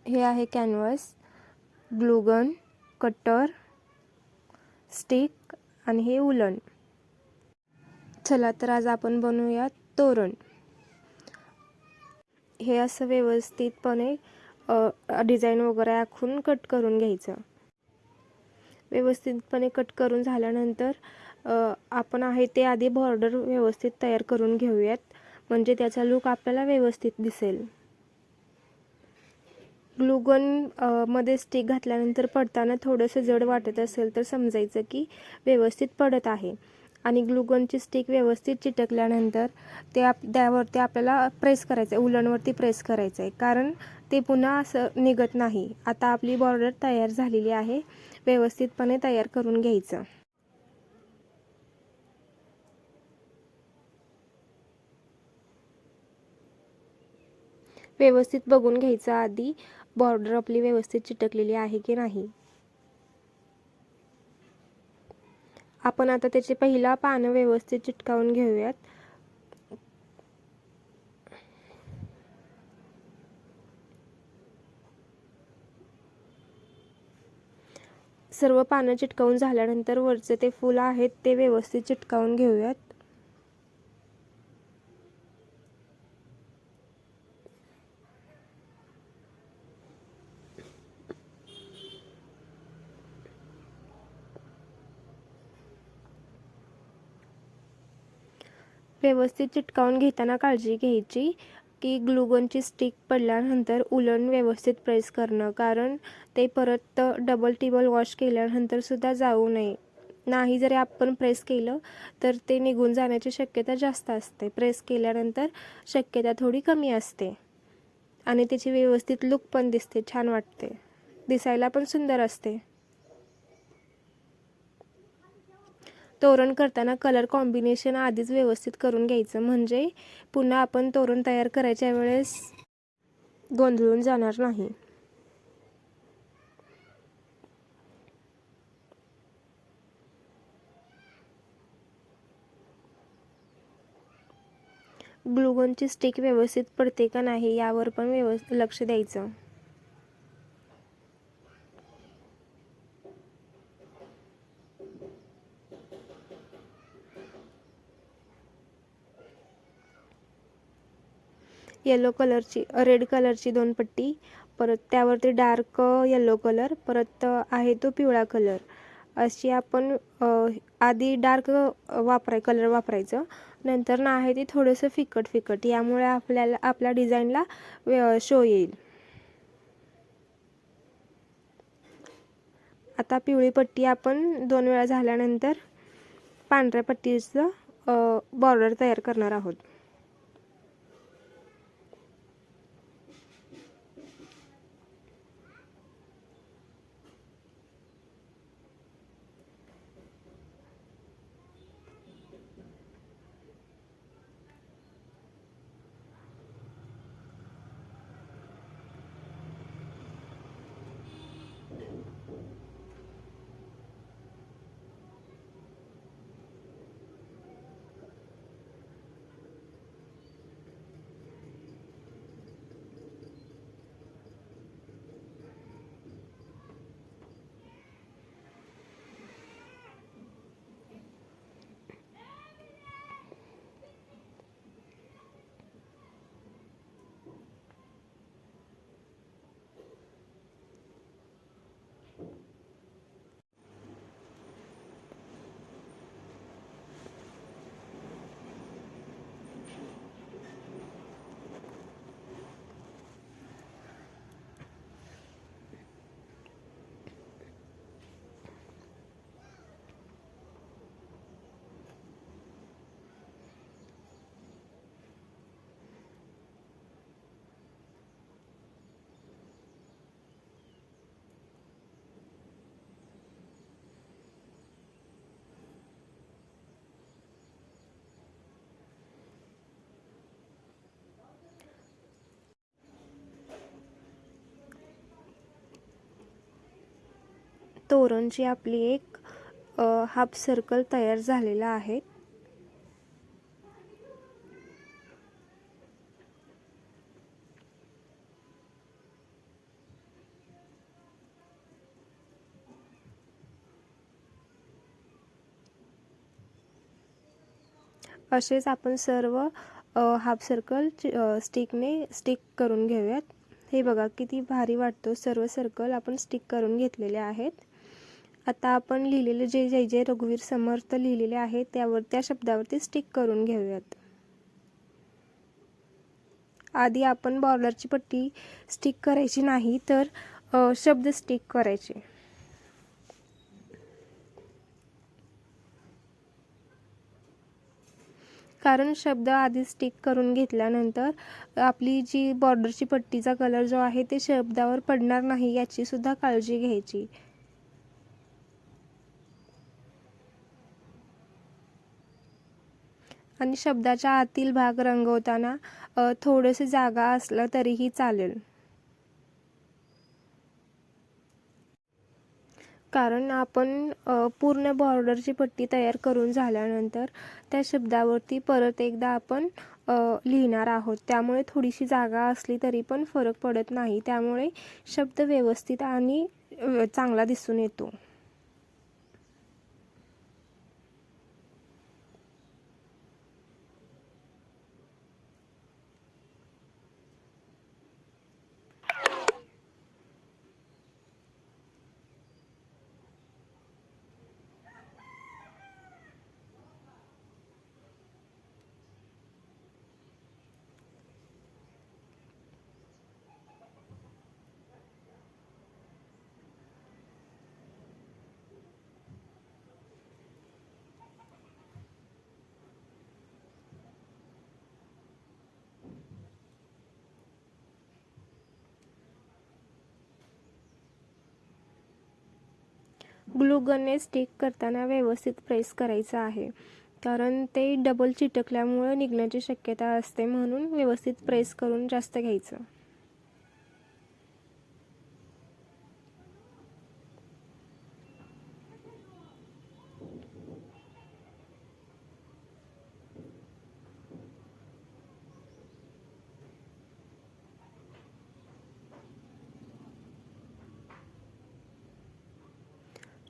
हे आहे canvas, glue gun, cutter, stick आणि हे उलन. चला तर आज आपण बनवूया तोरण. हे असं व्यवस्थितपणे डिझाईन वगैरे आखून कट करून घ्यायचं. व्यवस्थितपणे कट करून झाल्यानंतर आपण आहे ते आधी बॉर्डर व्यवस्थित तयार करून घेऊयात, म्हणजे त्याचा लुक आपल्याला व्यवस्थित दिसेल. ग्लूगन मध्ये स्टिक घातल्यानंतर पडताना थोडंसं जड वाटत असेल तर समजायचं की व्यवस्थित पडत आहे. आणि ग्लूगनची स्टिक व्यवस्थित चिटकल्यानंतर त्यावरती आपल्याला प्रेस करायचं आहे, उलनवरती प्रेस करायचं आहे, कारण ते पुन्हा असं निघत नाही. आता आपली बॉर्डर तयार झालेली आहे. व्यवस्थितपणे तयार करून घ्यायचं. व्यवस्थित बघून घ्यायचं आधी बॉर्डर आपली व्यवस्थित चिटकलेली आहे की नाही. आपण आता त्याचे पहिला पानं व्यवस्थित चिटकावून घेऊयात. सर्व पानं चिटकावून झाल्यानंतर वरचे ते फूल आहेत ते व्यवस्थित चिटकावून घेऊयात. व्यवस्थित चिटकावून घेताना काळजी घ्यायची की ग्लूगनची स्टिक पडल्यानंतर उलन व्यवस्थित प्रेस करणं, कारण ते परत डबल टिबल वॉश केल्यानंतर सुद्धा जाऊ नये. नाही जरी आपण प्रेस केलं तर ते निघून जाण्याची शक्यता जास्त असते. प्रेस केल्यानंतर शक्यता थोडी कमी असते आणि त्याची व्यवस्थित लुक पण दिसते, छान वाटते, दिसायला पण सुंदर असते. तोरण करताना कलर कॉम्बिनेशन आधीच व्यवस्थित करून घ्यायचं, म्हणजे पुन्हा आपण तोरण तयार करायच्या वेळेस गोंधळून जाणार नाही. ग्लूगनची स्टिक व्यवस्थित पडते का नाही यावर पण व्यवस्थित लक्ष द्यायचं. येलो कलरची, रेड कलरची 2 पट्टी, परत त्यावरती डार्क येलो कलर, परत आहे तो पिवळा कलर, अशी आपण आधी डार्क कलर वापरायचं, नंतर ना आहे ते थोडंसं फिकट, यामुळे आपल्याला आपल्या डिझाईनला शो येईल. आता पिवळी पट्टी आपण 2 वेळा झाल्यानंतर पांढऱ्या पट्टीचं बॉर्डर तयार करणार आहोत. तोरणची आपली एक हाफ सर्कल तयार झालेला आहे. असेच आपण सर्व हाफ सर्कल स्टिकने स्टिक करून घेऊयात. हे बघा किती भारी वाटतो. सर्व सर्कल आपण स्टिक करून घेतलेले आहेत. आता आपण लिहिलेले जे जय जय रघुवीर समर्थ लिहिलेले आहे त्या शब्दावरती स्टिक करून घेऊयात. आधी आपण बॉर्डरची पट्टी स्टिक करायची नाही तर शब्द स्टिक करायचे. कारण शब्द आधी स्टिक करून घेतल्यानंतर आपली जी बॉर्डरची पट्टीचा कलर जो आहे ते शब्दावर पडणार नाही याची सुद्धा काळजी घ्यायची. आणि शब्दाच्या आतील भाग रंगवताना थोडेसे जागा असलं तरीही चालेल. कारण आपण पूर्ण बॉर्डरची पट्टी तयार करून झाल्यानंतर त्या शब्दावरती परत एकदा आपण लिहिणार आहोत. त्यामुळे थोडीशी जागा असली तरी पण फरक पडत नाही. त्यामुळे शब्द व्यवस्थित आणि चांगला दिसून येतो. ग्लू गनने स्टिक करताना व्यवस्थित प्रेस करायचं आहे. कारण ते डबल चिटकल्यामुळे निघण्याची शक्यता असते. म्हणून व्यवस्थित प्रेस करून जास्त घ्यायचं.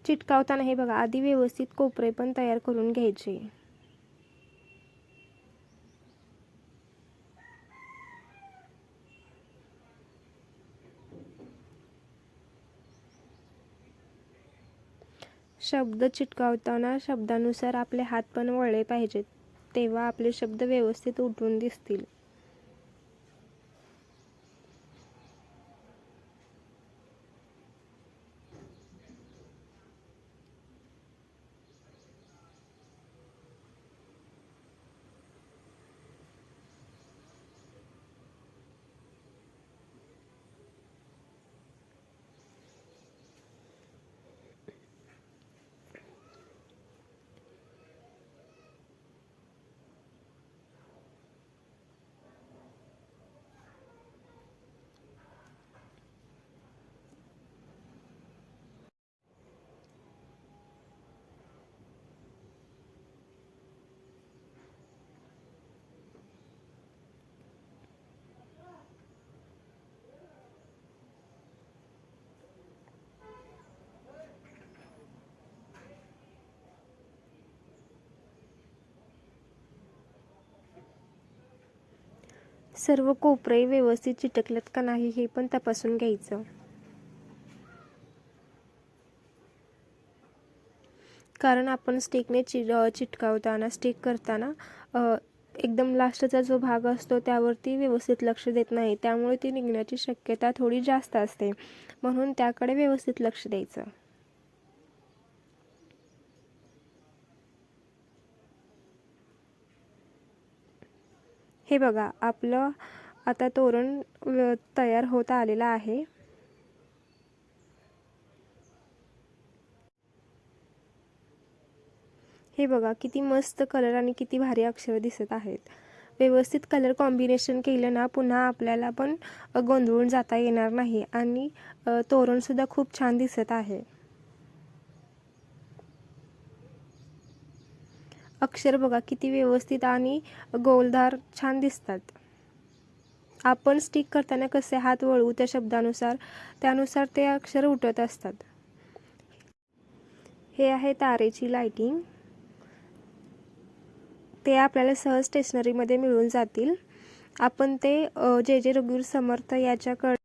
चिटकावताना हे बघा आधी व्यवस्थित कोपरे पण तयार करून घ्यायचे. शब्द चिटकावताना शब्दानुसार आपले हात पण वळले पाहिजेत. तेव्हा आपले शब्द व्यवस्थित उठून दिसतील. सर्व कोपरे व्यवस्थित चिटकलेत का नाही हे पण तपासून घ्यायचं. कारण आपण स्टिकने चिटकावताना स्टिक करताना एकदम लास्टचा जो भाग असतो त्यावरती व्यवस्थित लक्ष देत नाही. त्यामुळे ती निघण्याची शक्यता थोडी जास्त असते. म्हणून त्याकडे व्यवस्थित लक्ष द्यायचं. हे बघा आपलं आता तोरण तयार होत आलेलं आहे. हे बघा किती मस्त कलर आणि किती भारी अक्षर दिसत आहेत. व्यवस्थित कलर कॉम्बिनेशन केलं ना पुन्हा आपल्याला पण गोंधळून जाता येणार नाही. आणि तोरणसुद्धा खूप छान दिसत आहे. अक्षर बघा किती व्यवस्थित आणि गोलदार छान दिसतात. आपण स्टिक करताना कसे हात वळवू त्या शब्दानुसार त्यानुसार ते अक्षर उठत असतात. हे आहे तारेची लाइटिंग. ते आपल्याला सहज स्टेशनरीमध्ये मिळून जातील. आपण ते जे. जे. रघुवीर समर्थ याच्याकडे